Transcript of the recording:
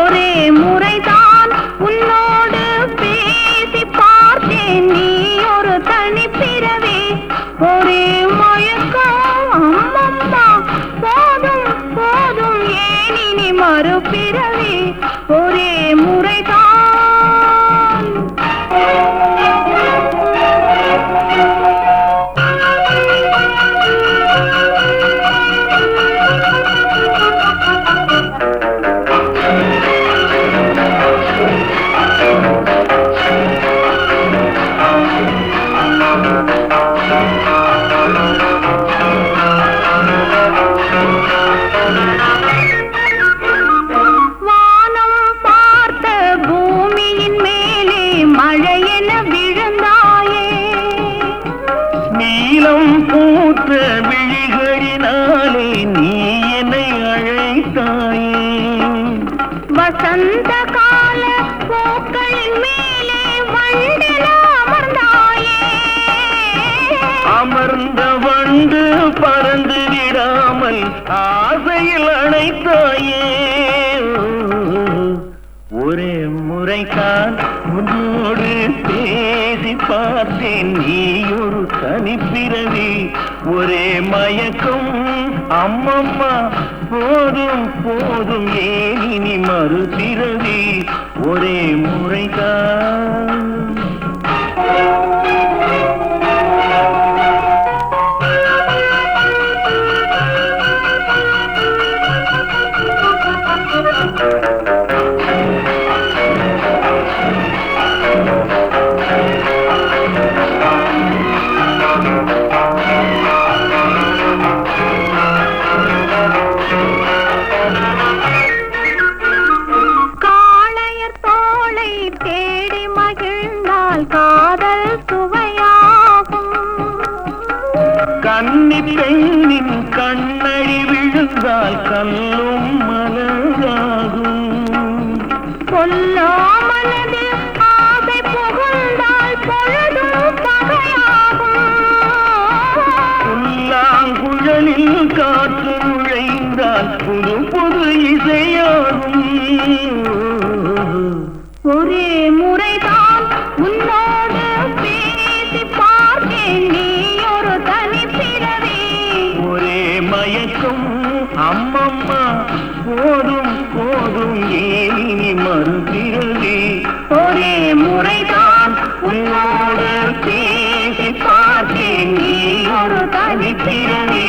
ஒரே முறைதான் உன்னோடு பேசி பார்த்தேன், நீ ஒரு தனி பிறவி. ஒரே மயக்கம் அம்மம்மா, போதும் போதும் ஏன் இனி மறுபிறவி. ஒரே முறைதான். பூத்த விழிகளினாலே நீ என்னை அழைத்தாயே. வசந்த கால பூக்களின் மேலே வண்டில அமர்ந்தாயே. அமர்ந்த வண்டு பறந்து விடாமல் ஆசையில் அணைத்தாயே. ஒரே முறைதான் உன்னோடு பேசி பார்த்தேன், நீ ஒரு தனிப்பிறவி. ஒரே மயக்கம் அம்மம்மா, போதும் போதும் ஏன் இனி மறுபிறவி. ஒரே முறைதான். காதல் சுவையாகும். கன்னி பெண்ணின் கண்ணழி விழுந்தால் கல்லும் மலராகும். கொல்லா மனதில் ஆசை புகுந்தால் பொழுதும் பகையாகும். புல்லாங்குழலில் காற்று நுழைந்தால் புது புது இசையாகும். ஒரே முறைதான் உன்னோடு பேசி பார்த்தேன், நீ ஒரு தனி பிறவி. ஒரே மயக்கம் அம்மம்மா, போதும் போதும் ஏன் இனி மறுபிறவி. ஒரே முறைதான் உன்னோடு பேசி பார்த்தேன், நீ ஒரு தனி பிறவி.